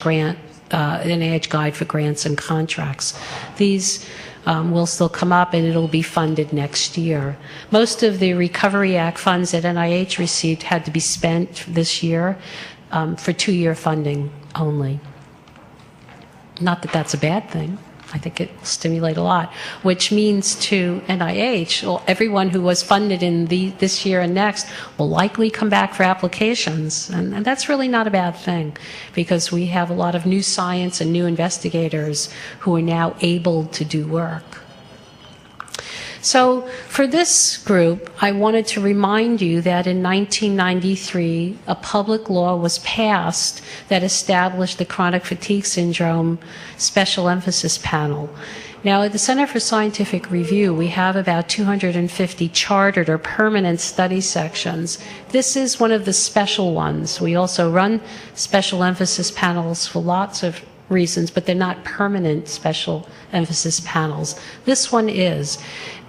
grant, NIH guide for grants and contracts. These will still come up, and it'll be funded next year. Most of the Recovery Act funds that NIH received had to be spent this year for 2-year funding only. Not that that's a bad thing. I think it will stimulate a lot, which means to NIH, well, everyone who was funded in this year and next will likely come back for applications. And that's really not a bad thing, because we have a lot of new science and new investigators who are now able to do work. So for this group, I wanted to remind you that in 1993, a public law was passed that established the Chronic Fatigue Syndrome Special Emphasis Panel. Now, at the Center for Scientific Review, we have about 250 chartered or permanent study sections. This is one of the special ones. We also run special emphasis panels for lots of reasons, but they're not permanent special emphasis panels. This one is.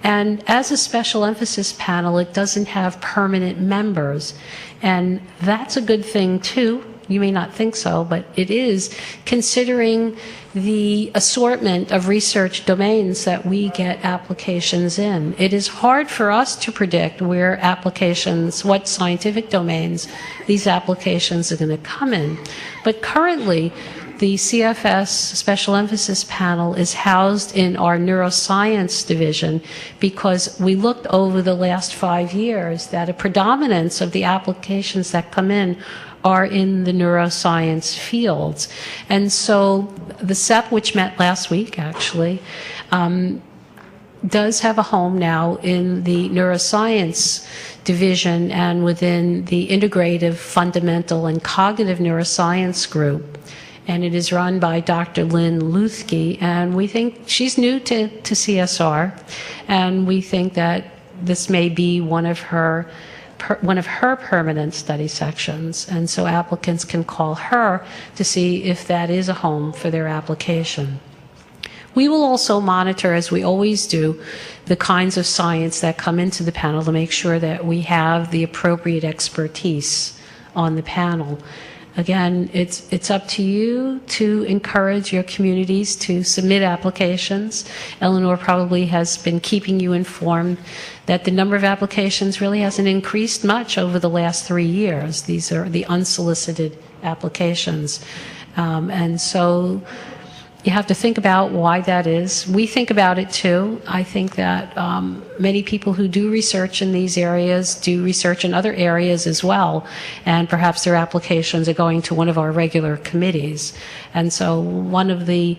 And as a special emphasis panel, it doesn't have permanent members. And that's a good thing, too. You may not think so, but it is, considering the assortment of research domains that we get applications in. It is hard for us to predict where applications, what scientific domains these applications are going to come in. But currently, the CFS Special Emphasis Panel is housed in our neuroscience division, because we looked over the last 5 years that a predominance of the applications that come in are in the neuroscience fields. And so the CEP, which met last week actually, does have a home now in the neuroscience division and within the integrative, fundamental, and cognitive neuroscience group. And it is run by Dr. Lynn Luthke, and we think she's new to CSR, and we think that this may be one of her permanent study sections, and so applicants can call her to see if that is a home for their application. We will also monitor, as we always do, the kinds of science that come into the panel to make sure that we have the appropriate expertise on the panel. Again, it's up to you to encourage your communities to submit applications. Eleanor probably has been keeping you informed that the number of applications really hasn't increased much over the last 3 years. These are the unsolicited applications. And so you have to think about why that is. We think about it too. I think that many people who do research in these areas do research in other areas as well, and perhaps their applications are going to one of our regular committees. And so one of the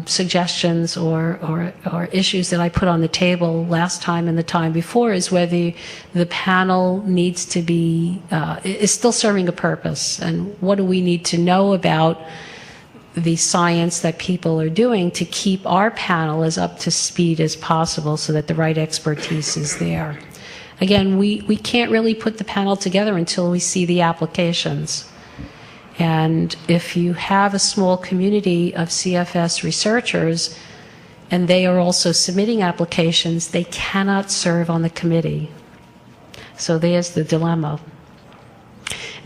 suggestions or issues that I put on the table last time and the time before is whether the panel needs to be, is still serving a purpose, and what do we need to know about the science that people are doing to keep our panel as up to speed as possible so that the right expertise is there. Again, we can't really put the panel together until we see the applications. And if you have a small community of CFS researchers and they are also submitting applications, they cannot serve on the committee. So there's the dilemma.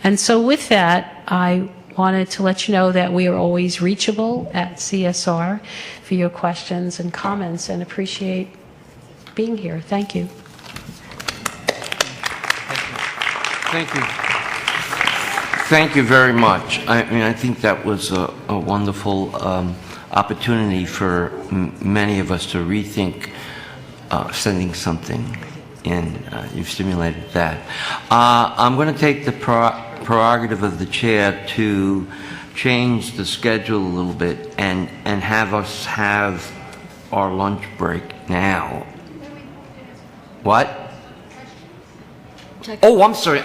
And so with that, I wanted to let you know that we are always reachable at CSR for your questions and comments, and appreciate being here. Thank you. Thank you. Thank you very much. I think that was a wonderful opportunity for many of us to rethink sending something in. You've stimulated that. I'm going to take the prerogative of the chair to change the schedule a little bit and have us have our lunch break now. What? Oh, I'm sorry.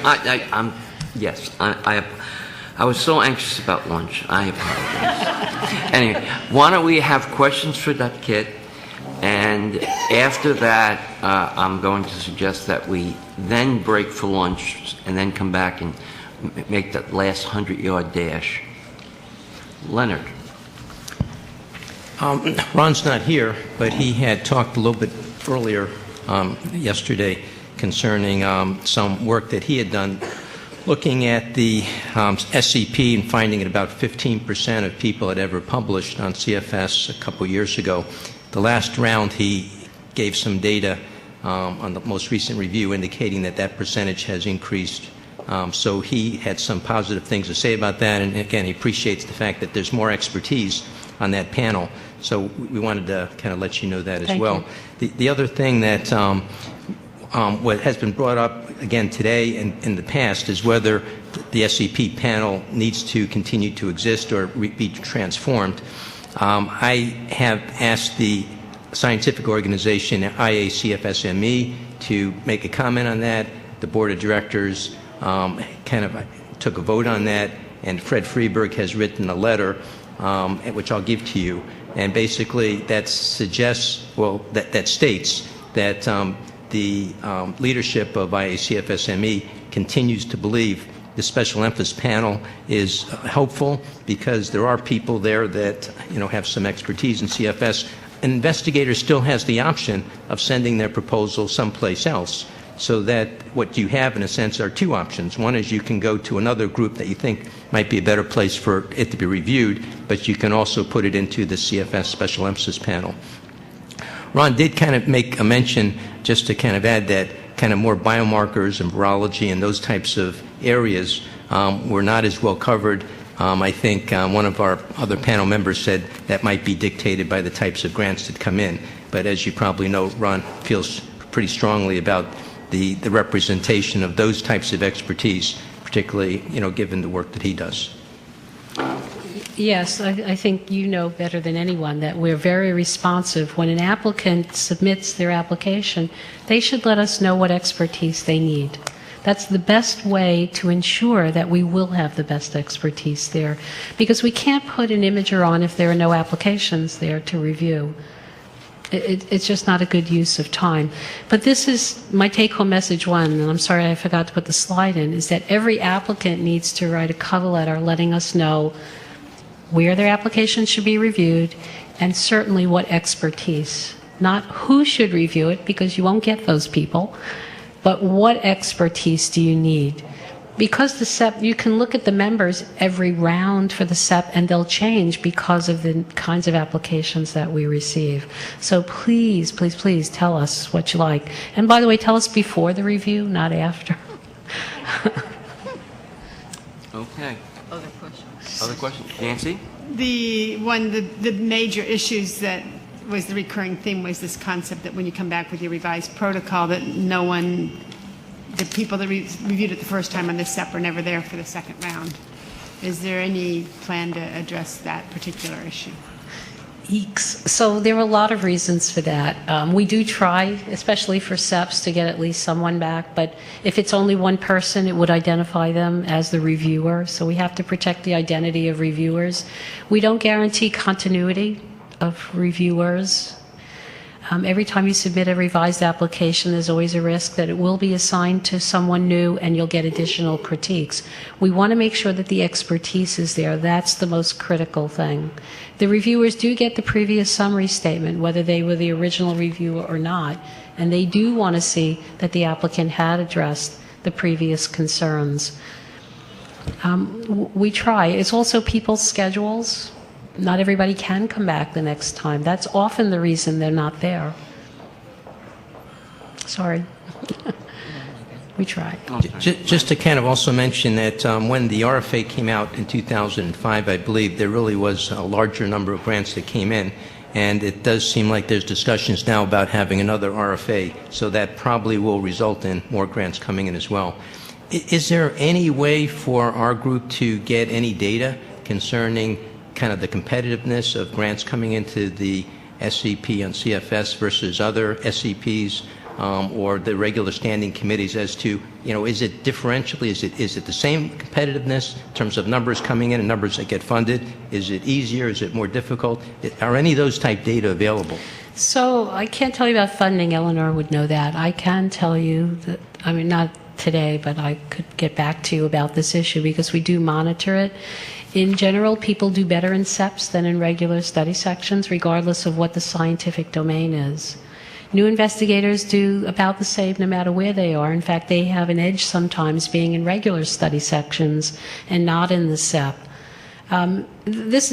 Yes. I was so anxious about lunch. I apologize. Anyway, why don't we have questions for that kid? And after that, I'm going to suggest that we then break for lunch and then come back and make that last 100-yard dash. Leonard. Ron's not here, but he had talked a little bit earlier yesterday concerning some work that he had done looking at the SCP and finding that about 15% of people had ever published on CFS a couple years ago. The last round, he gave some data on the most recent review indicating that that percentage has increased. So he had some positive things to say about that, and again, he appreciates the fact that there's more expertise on that panel. So we wanted to kind of let you know that as Thank well. The other thing that what has been brought up again today and in the past is whether the SCP panel needs to continue to exist or be transformed. I have asked the scientific organization CFSME to make a comment on that. The board of directors kind of took a vote on that, and Fred Freeberg has written a letter, which I'll give to you, and basically that suggests, well, that states that the leadership of CFSME continues to believe the special emphasis panel is helpful because there are people there that have some expertise in CFS. An investigator still has the option of sending their proposal someplace else, so that what you have in a sense are two options. One is you can go to another group that you think might be a better place for it to be reviewed, but you can also put it into the CFS special emphasis panel. Ron did kind of make a mention, just to kind of add that kind of more biomarkers and virology and those types of areas were not as well covered. I think one of our other panel members said that might be dictated by the types of grants that come in. But as you probably know, Ron feels pretty strongly about the representation of those types of expertise, particularly, given the work that he does. Yes, I think you know better than anyone that we're very responsive. When an applicant submits their application, they should let us know what expertise they need. That's the best way to ensure that we will have the best expertise there, because we can't put an imager on if there are no applications there to review. It's just not a good use of time. But this is my take-home message one, and I'm sorry I forgot to put the slide in, is that every applicant needs to write a cover letter letting us know where their application should be reviewed and certainly what expertise. Not who should review it, because you won't get those people, but what expertise do you need? Because the SEP, you can look at the members every round for the SEP and they'll change because of the kinds of applications that we receive. So please, please, please tell us what you like. And by the way, tell us before the review, not after. Okay. Other questions? Other questions? Nancy? The major issues that was the recurring theme was this concept that when you come back with your revised protocol, that the people that reviewed it the first time on this SEP are never there for the second round. Is there any plan to address that particular issue? Eeks. So there are a lot of reasons for that. We do try, especially for SEPs, to get at least someone back, but if it's only one person, it would identify them as the reviewer, so we have to protect the identity of reviewers. We don't guarantee continuity of reviewers. Every time you submit a revised application, there's always a risk that it will be assigned to someone new and you'll get additional critiques. We want to make sure that the expertise is there. That's the most critical thing. The reviewers do get the previous summary statement, whether they were the original reviewer or not, and they do want to see that the applicant had addressed the previous concerns. We try. It's also people's schedules. Not everybody can come back the next time. That's often the reason they're not there. Sorry. We try. Just to kind of also mention that when the RFA came out in 2005, I believe there really was a larger number of grants that came in, and it does seem like there's discussions now about having another RFA, so that probably will result in more grants coming in as well. Is there any way for our group to get any data concerning kind of the competitiveness of grants coming into the SCP on CFS versus other SCPs or the regular standing committees as to, is it differentially, is it the same competitiveness in terms of numbers coming in and numbers that get funded? Is it easier? Is it more difficult? Are any of those type data available? So I can't tell you about funding. Eleanor would know that. I can tell you that, I mean, not today, but I could get back to you about this issue because we do monitor it. In general, people do better in SEPs than in regular study sections, regardless of what the scientific domain is. New investigators do about the same no matter where they are. In fact, they have an edge sometimes being in regular study sections and not in the CEP. This